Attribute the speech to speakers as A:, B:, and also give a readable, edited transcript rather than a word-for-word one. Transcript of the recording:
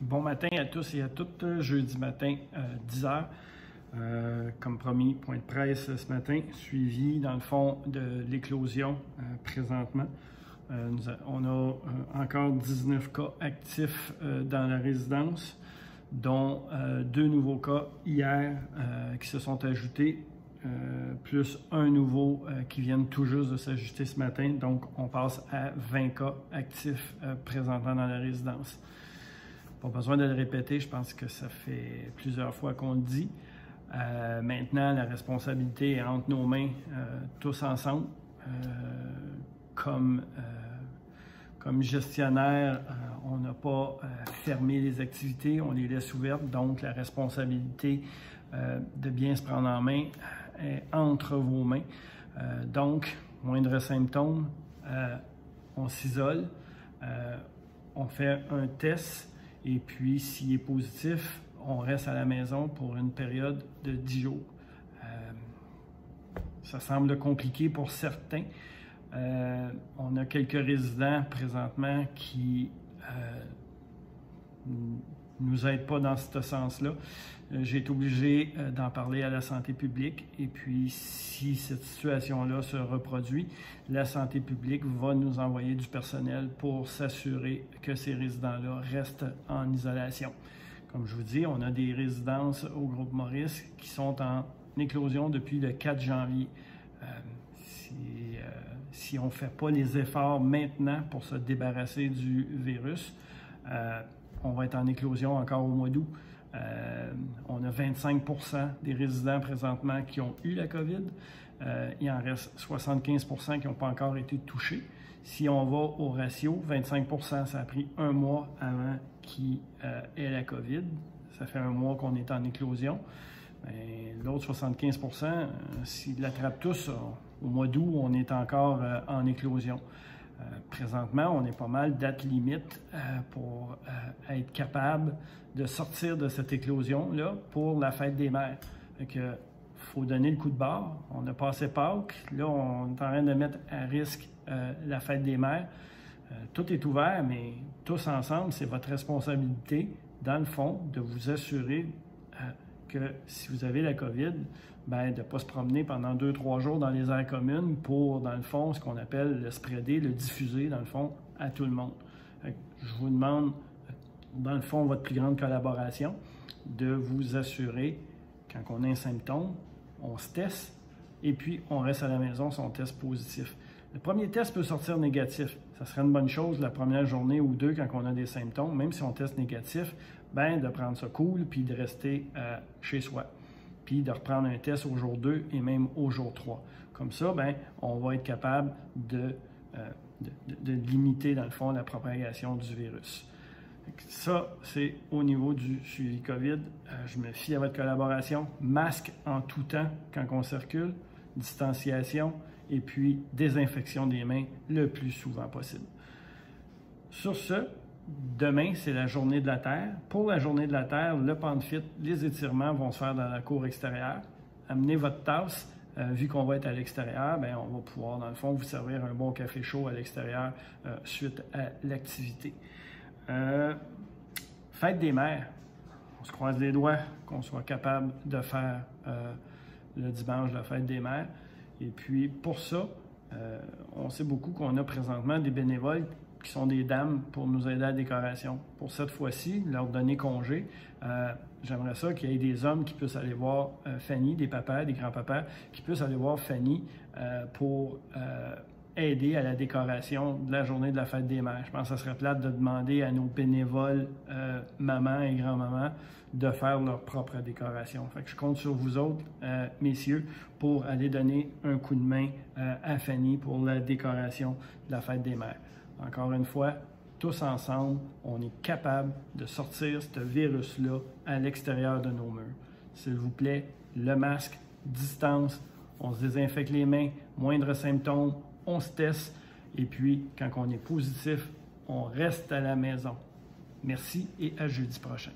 A: Bon matin à tous et à toutes, jeudi matin, 10h. Comme promis, point de presse ce matin, suivi dans le fond de l'éclosion présentement. On a encore 19 cas actifs dans la résidence, dont 2 nouveaux cas hier qui se sont ajoutés, plus un nouveau qui vient tout juste de s'ajouter ce matin. Donc, on passe à 20 cas actifs présentement dans la résidence. Pas besoin de le répéter, je pense que ça fait plusieurs fois qu'on le dit. Maintenant, la responsabilité est entre nos mains, tous ensemble. Comme gestionnaire, on n'a pas fermé les activités, on les laisse ouvertes. Donc, la responsabilité de bien se prendre en main est entre vos mains. Donc, moindre symptôme, on s'isole, on fait un test. Et puis, s'il est positif, on reste à la maison pour une période de 10 jours. Ça semble compliqué pour certains. On a quelques résidents présentement qui nous aident pas dans ce sens-là. J'ai été obligé d'en parler à la santé publique. Et puis, si cette situation-là se reproduit, la santé publique va nous envoyer du personnel pour s'assurer que ces résidents-là restent en isolation. Comme je vous dis, on a des résidences au groupe Maurice qui sont en éclosion depuis le 4 janvier. Si on ne fait pas les efforts maintenant pour se débarrasser du virus, on va être en éclosion encore au mois d'août. On a 25% des résidents présentement qui ont eu la COVID. Il en reste 75% qui n'ont pas encore été touchés. Si on va au ratio, 25%, ça a pris un mois avant qu'il ait la COVID. Ça fait un mois qu'on est en éclosion. L'autre 75%, s'ils l'attrapent tous, au mois d'août, on est encore en éclosion. Présentement, on est pas mal date limite pour être capable de sortir de cette éclosion-là pour la fête des mères. Fait que, faut donner le coup de barre. On a passé Pâques. Là, on est en train de mettre à risque la fête des mères. Tout est ouvert, mais tous ensemble, c'est votre responsabilité, dans le fond, de vous assurer que si vous avez la COVID, bien, de ne pas se promener pendant 2-3 jours dans les aires communes pour, dans le fond, ce qu'on appelle le spreader, le diffuser, dans le fond, à tout le monde. Je vous demande, dans le fond, votre plus grande collaboration, de vous assurer, quand on a un symptôme, on se teste et puis on reste à la maison si on teste positif. Le premier test peut sortir négatif. Ça serait une bonne chose la première journée ou deux quand on a des symptômes, même si on teste négatif, bien, de prendre ça cool puis de rester chez soi. Puis de reprendre un test au jour 2 et même au jour 3. Comme ça, bien, on va être capable de limiter, dans le fond, la propagation du virus. Ça, c'est au niveau du suivi COVID. Je me fie à votre collaboration. Masque en tout temps quand on circule, distanciation et puis désinfection des mains le plus souvent possible. Sur ce, demain, c'est la journée de la Terre. Pour la journée de la Terre, le PANFIT, les étirements vont se faire dans la cour extérieure. Amenez votre tasse. Vu qu'on va être à l'extérieur, bien, on va pouvoir, dans le fond, vous servir un bon café chaud à l'extérieur suite à l'activité. Fête des mères. On se croise les doigts qu'on soit capable de faire le dimanche la fête des mères. Et puis, pour ça, on sait beaucoup qu'on a présentement des bénévoles qui sont des dames pour nous aider à la décoration. Pour cette fois-ci, leur donner congé, j'aimerais ça qu'il y ait des hommes qui puissent aller voir Fanny, des papas, des grands-papas, qui puissent aller voir Fanny pour aider à la décoration de la journée de la fête des mères. Je pense que ça serait plate de demander à nos bénévoles, mamans et grand-mamans, de faire leur propre décoration. Fait que je compte sur vous autres, messieurs, pour aller donner un coup de main à Fanny pour la décoration de la fête des mères. Encore une fois, tous ensemble, on est capable de sortir ce virus-là à l'extérieur de nos murs. S'il vous plaît, le masque, distance, on se désinfecte les mains, moindre symptôme, on se teste et puis, quand on est positif, on reste à la maison. Merci et à jeudi prochain.